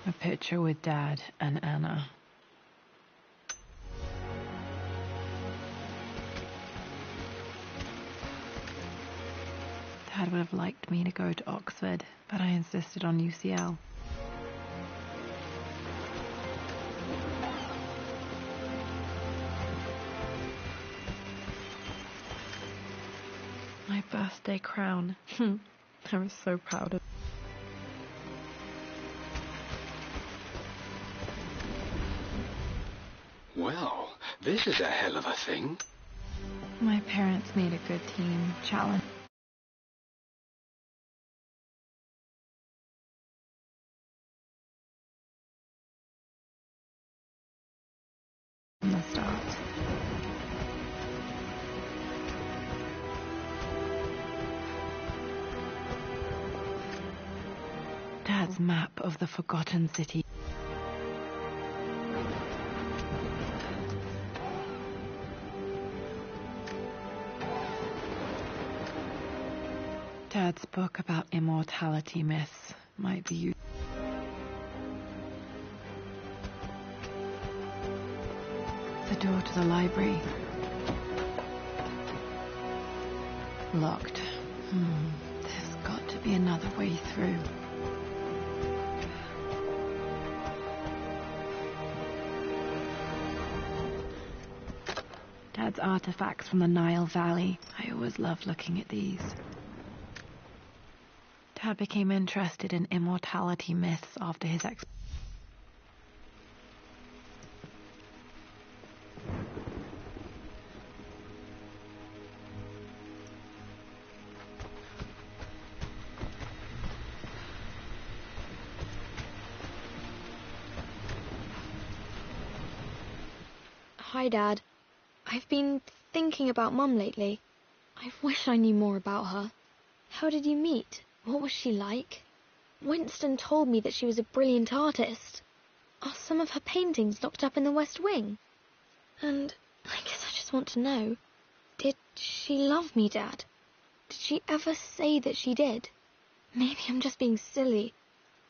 A picture with Dad and Anna. Dad would have liked me to go to Oxford, but I insisted on UCL. My birthday crown. I was so proud of it. Well, this is a hell of a thing. My parents made a good team. Challenge. From the start. Dad's map of the forgotten city. Dad's book about immortality myths might be used. The door to the library. Locked. There's got to be another way through. Dad's artifacts from the Nile Valley. I always loved looking at these. Dad became interested in immortality myths after his Hi, Dad. I've been thinking about Mum lately. I wish I knew more about her. How did you meet? What was she like? Winston told me that she was a brilliant artist. Are some of her paintings locked up in the West Wing? And I guess I just want to know, did she love me, Dad? Did she ever say that she did? Maybe I'm just being silly,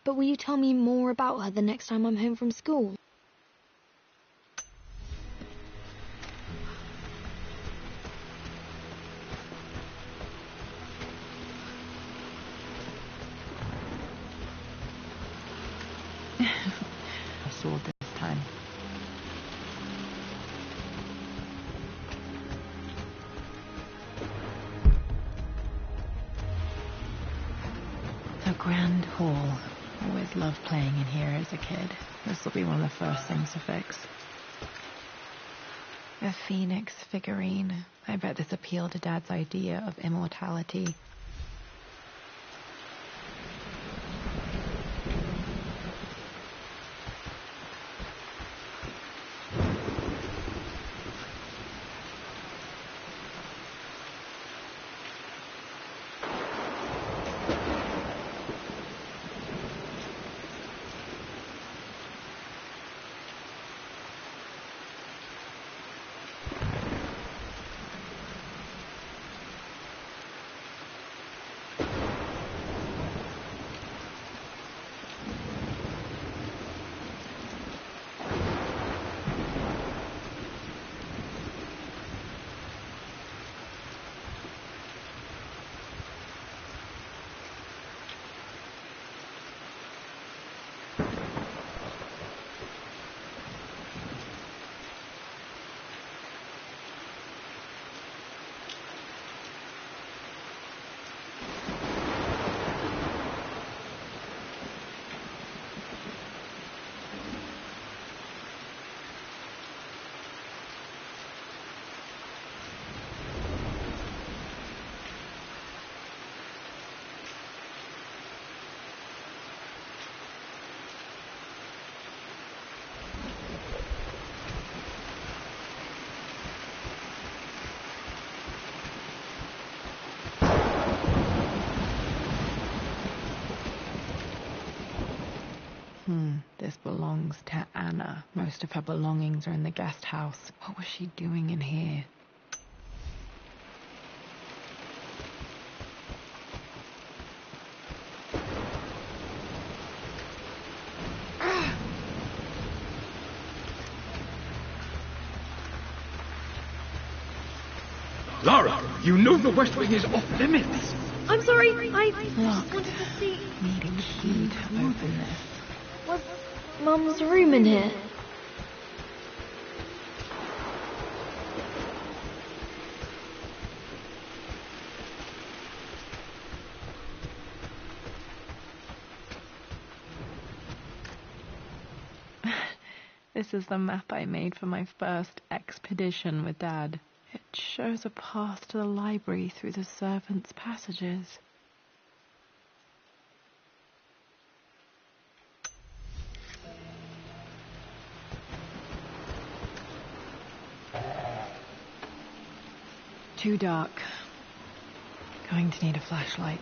but will you tell me more about her the next time I'm home from school? sword this time. The Grand Hall. Always loved playing in here as a kid. This will be one of the first things to fix. A phoenix figurine. I bet this appealed to Dad's idea of immortality. This belongs to Anna. Most of her belongings are in the guest house. What was she doing in here? Lara, you know the West Wing is off limits. I'm sorry, I just Locked. wanted to see... Need a key to open this. Was Mum's room in here? This is the map I made for my first expedition with Dad. It shows a path to the library through the servants' passages. Too dark. Going to need a flashlight.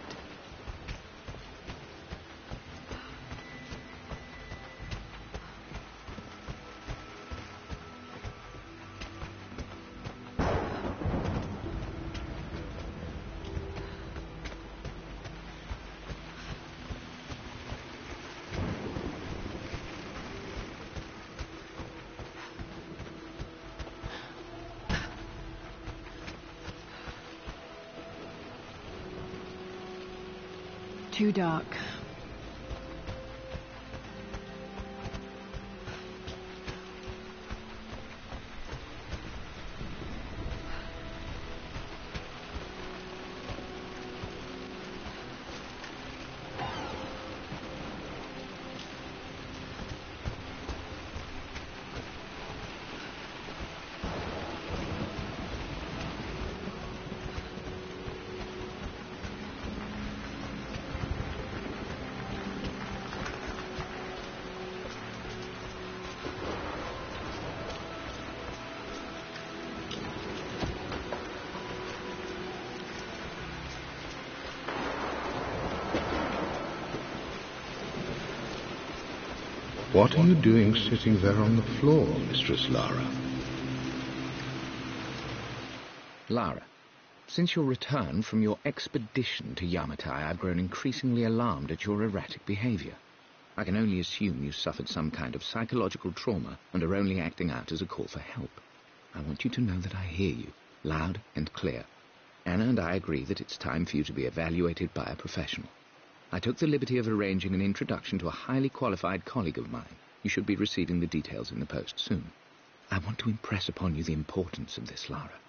Too dark. What are you doing sitting there on the floor, Mistress Lara? Lara, since your return from your expedition to Yamatai, I've grown increasingly alarmed at your erratic behavior. I can only assume you suffered some kind of psychological trauma and are only acting out as a call for help. I want you to know that I hear you, loud and clear. Anna and I agree that it's time for you to be evaluated by a professional. I took the liberty of arranging an introduction to a highly qualified colleague of mine. You should be receiving the details in the post soon. I want to impress upon you the importance of this, Lara.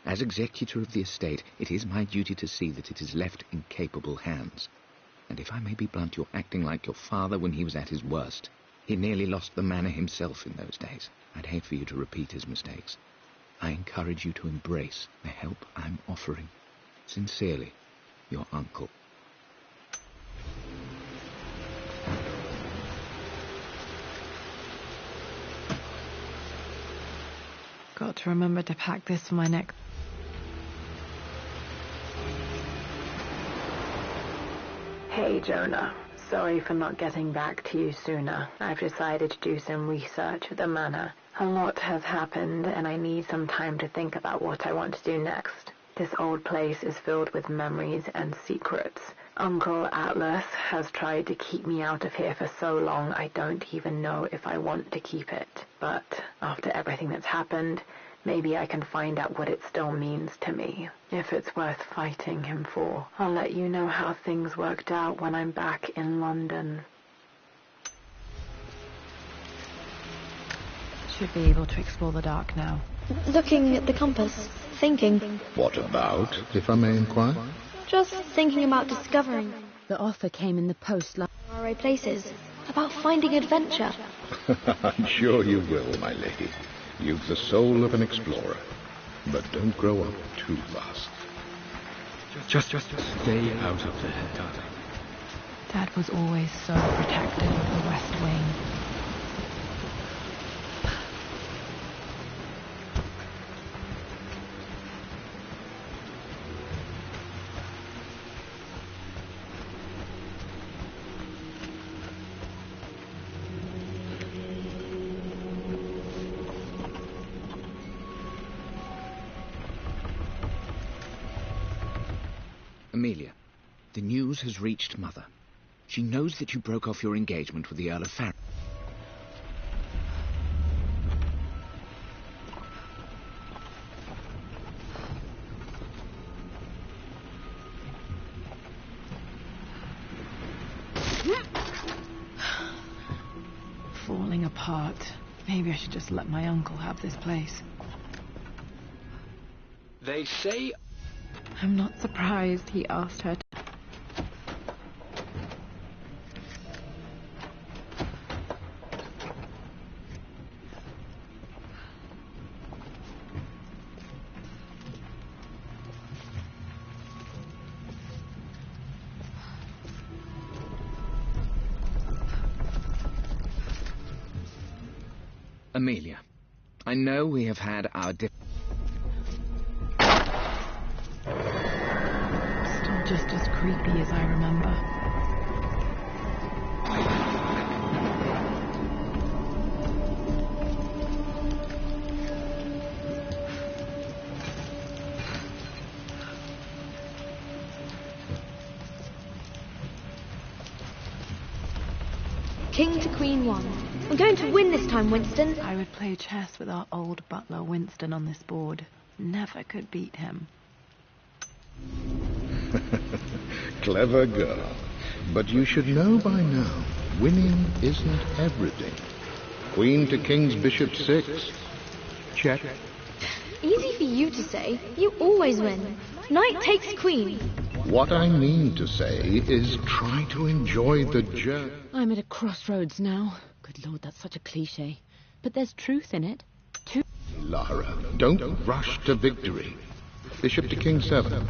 As executor of the estate, it is my duty to see that it is left in capable hands. And if I may be blunt, you're acting like your father when he was at his worst. He nearly lost the manor himself in those days. I'd hate for you to repeat his mistakes. I encourage you to embrace the help I'm offering. Sincerely, your uncle. Got to remember to pack this for my next... Hey, Jonah. Sorry for not getting back to you sooner. I've decided to do some research at the manor. A lot has happened, and I need some time to think about what I want to do next. This old place is filled with memories and secrets. Uncle Atlas has tried to keep me out of here for so long, I don't even know if I want to keep it. But after everything that's happened, maybe I can find out what it still means to me. If it's worth fighting him for, I'll let you know how things worked out when I'm back in London. Should be able to explore the dark now. Looking at the compass, thinking. What about, if I may inquire? Just thinking about discovering The offer came in the post RA places, about finding adventure. I'm sure you will, my lady. You've the soul of an explorer. But don't grow up too fast. Just stay out of there, darling. Dad was always so protective of the West Wing. Amelia, the news has reached Mother. She knows that you broke off your engagement with the Earl of Farron. apart. Maybe I should just let my uncle have this place. They say... I'm not surprised he asked her to... Amelia, I know we have had our Still just as creepy as I remember. King to Queen 1. We're going to win this time, Winston. I would play chess with our old butler Winston on this board. Never could beat him. Clever girl. But you should know by now, winning isn't everything. Queen to King's Bishop 6. Check. Easy for you to say. You always win. Knight takes queen. What I mean to say is try to enjoy the journey. I'm at a crossroads now. Good Lord, that's such a cliche. But there's truth in it. Lara, don't rush to victory. Bishop to King 7.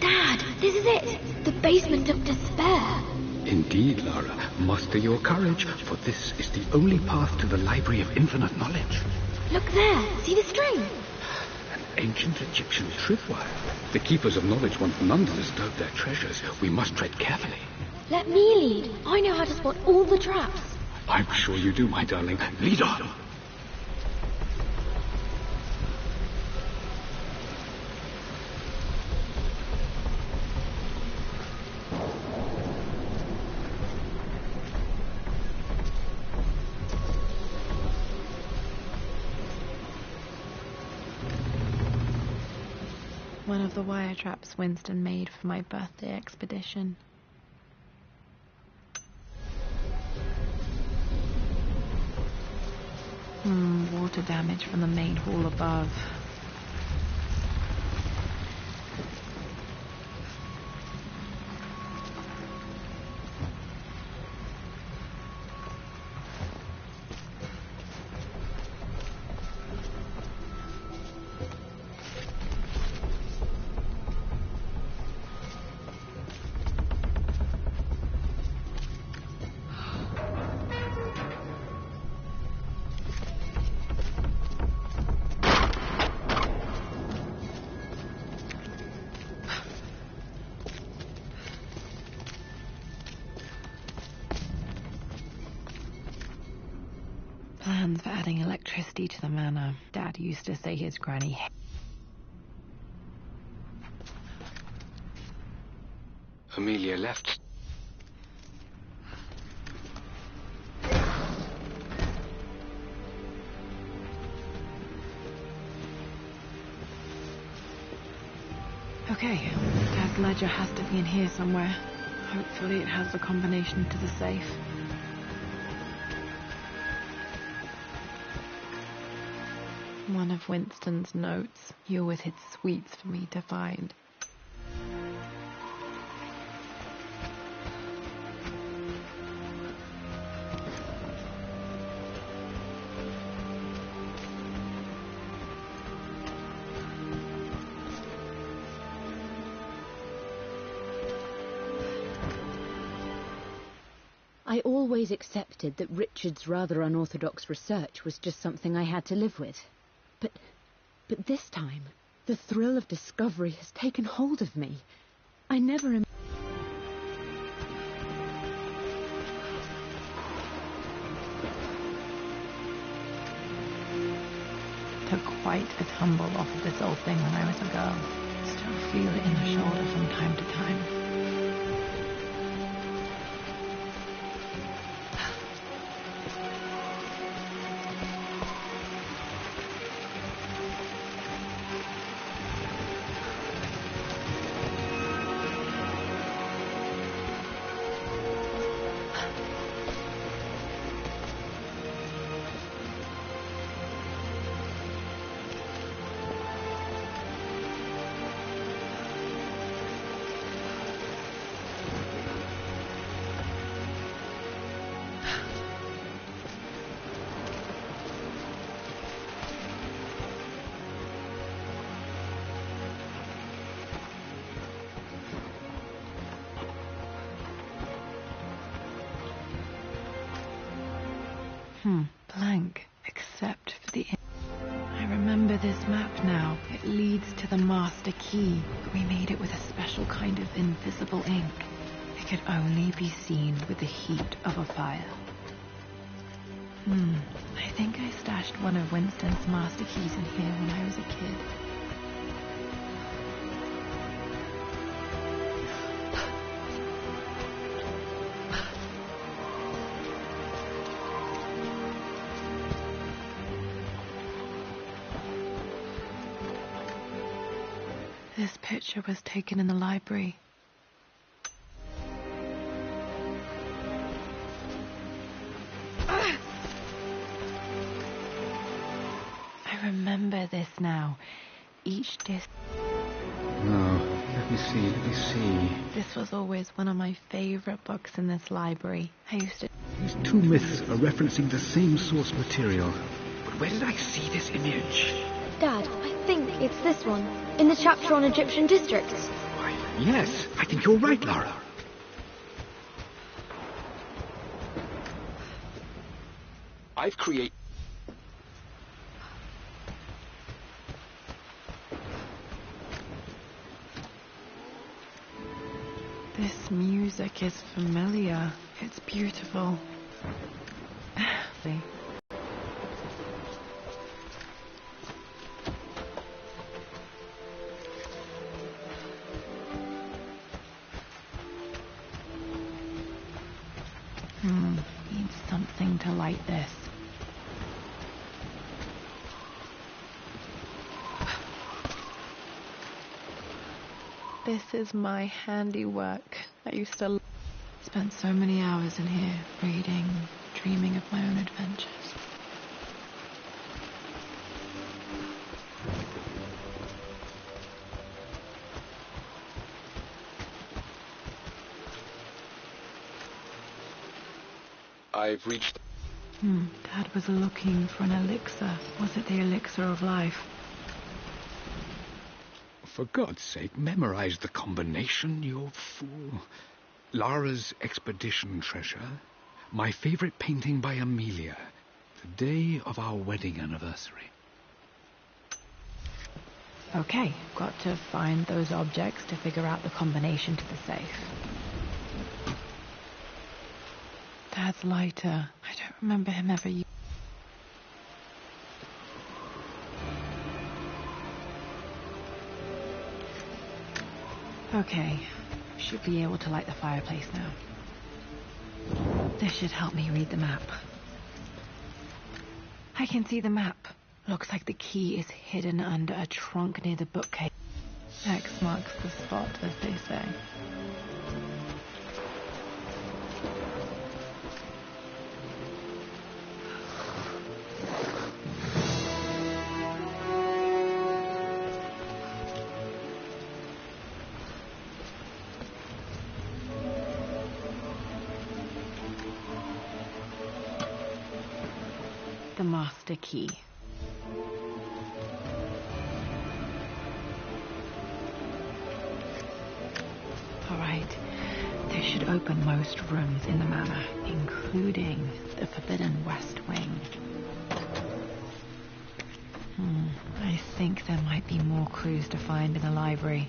Dad, this is it. The basement of despair. Indeed, Lara. Muster your courage, for this is the only path to the Library of Infinite Knowledge. Look there. See the string? An ancient Egyptian tripwire. The keepers of knowledge want none to disturb their treasures. We must tread carefully. Let me lead. I know how to spot all the traps. I'm sure you do, my darling. Lead on. One of the wire traps Winston made for my birthday expedition. Water damage from the main hall above. Plans for adding electricity to the manor. Dad used to say his granny... Amelia left. Okay, Dad's ledger has to be in here somewhere. Hopefully it has the combination to the safe. One of Winston's notes. He always hid sweets for me to find. I always accepted that Richard's rather unorthodox research was just something I had to live with. But this time, The thrill of discovery has taken hold of me. I never... Took quite a tumble off of this old thing when I was a girl. Still feel it in the shoulder from time to time. Blank, except for the... I remember this map now. It leads to the master key. We made it with a special kind of invisible ink. It could only be seen with the heat of a fire. I think I stashed one of Winston's master keys in here when I was a kid. This picture was taken in the library. I remember this now. Each disc... Oh, let me see. This was always one of my favorite books in this library. I used to... These two myths are referencing the same source material. But where did I see this image? Dad, I think it's this one, in the chapter on Egyptian districts. Why, yes, I think you're right, Lara. I've created... This music is familiar. It's beautiful. See? Need something to light this. This is my handiwork. I used to spend so many hours in here, reading, dreaming of my own adventures. I've reached... Dad was looking for an elixir. Was it the elixir of life? For God's sake, memorize the combination, you old fool. Lara's expedition treasure. My favorite painting by Amelia. The day of our wedding anniversary. Okay, got to find those objects to figure out the combination to the safe. Dad's lighter. I don't remember him ever using. Okay, should be able to light the fireplace now. This should help me read the map. I can see the map. Looks like the key is hidden under a trunk near the bookcase. X marks the spot, as they say. The master key. Alright, this should open most rooms in the manor, including the forbidden west wing. I think there might be more clues to find in the library.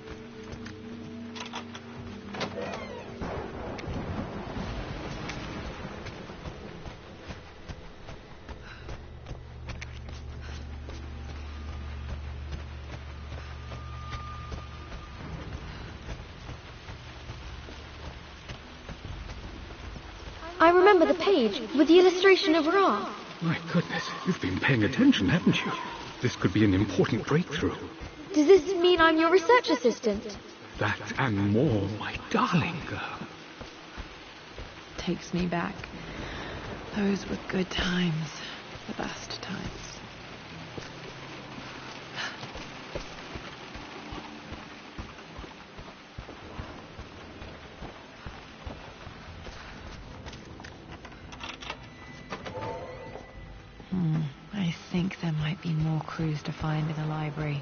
I remember the page with the illustration of Ra. My goodness, you've been paying attention, haven't you? This could be an important breakthrough. Does this mean I'm your research assistant? That and more, my darling girl. Takes me back. Those were good times. The best times. I think there might be more clues to find in the library.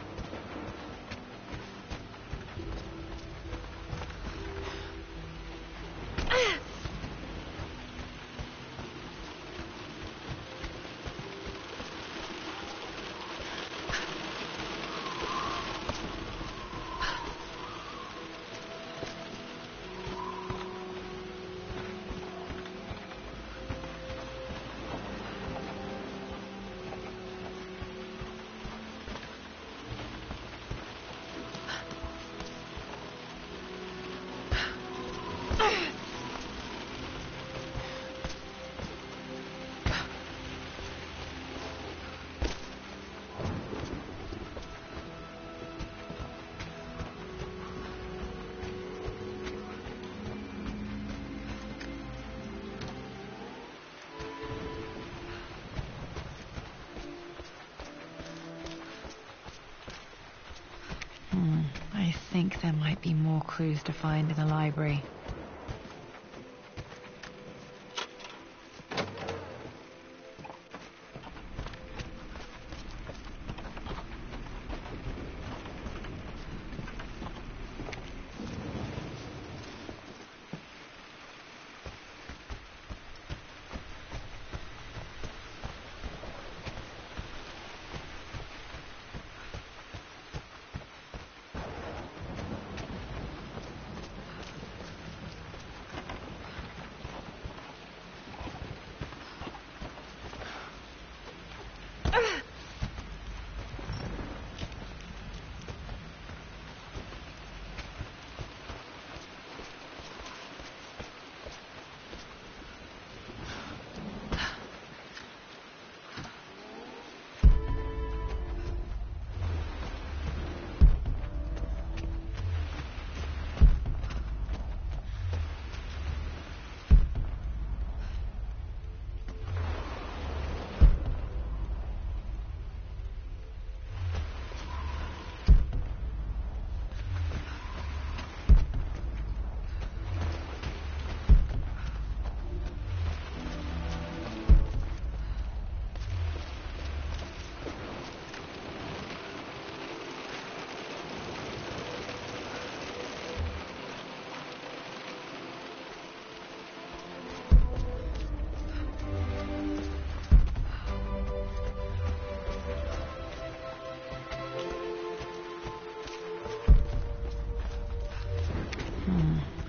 I think there might be more clues to find in the library.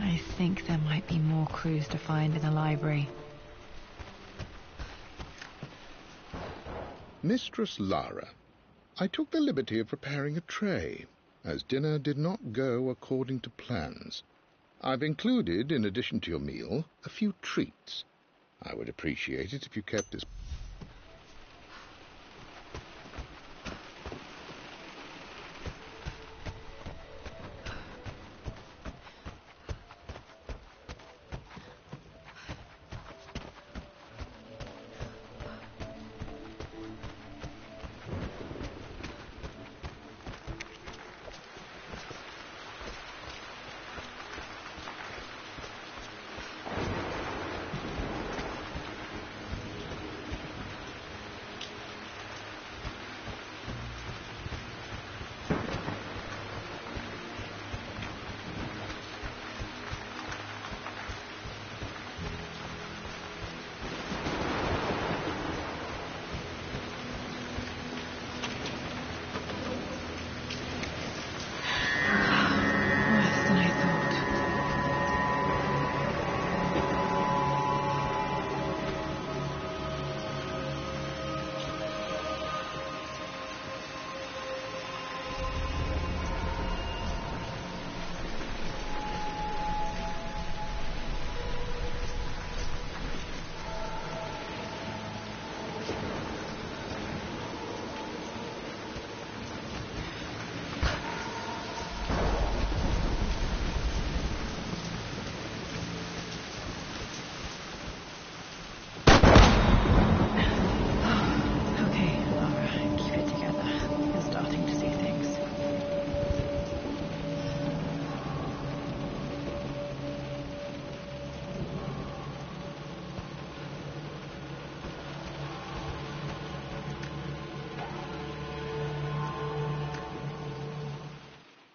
I think there might be more clues to find in the library. Mistress Lara, I took the liberty of preparing a tray, as dinner did not go according to plans. I've included, in addition to your meal, a few treats. I would appreciate it if you kept this...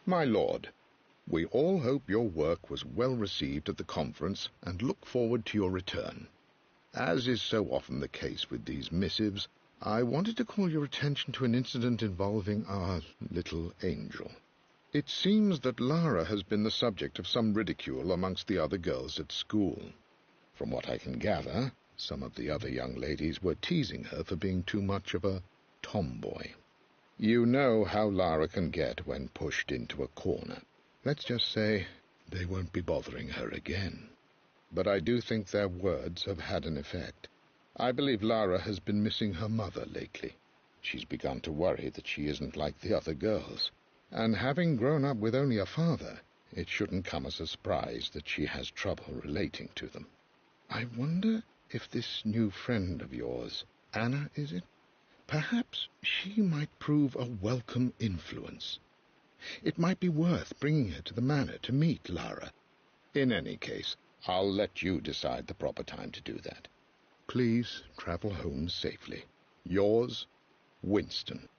My lord, we all hope your work was well received at the conference and look forward to your return. As is so often the case with these missives, I wanted to call your attention to an incident involving our little angel. It seems that Lara has been the subject of some ridicule amongst the other girls at school. From what I can gather, some of the other young ladies were teasing her for being too much of a tomboy. You know how Lara can get when pushed into a corner. Let's just say they won't be bothering her again. But I do think their words have had an effect. I believe Lara has been missing her mother lately. She's begun to worry that she isn't like the other girls. And having grown up with only a father, it shouldn't come as a surprise that she has trouble relating to them. I wonder if this new friend of yours, Anna, is it? Perhaps she might prove a welcome influence. It might be worth bringing her to the manor to meet Lara. In any case, I'll let you decide the proper time to do that. Please travel home safely. Yours, Winston.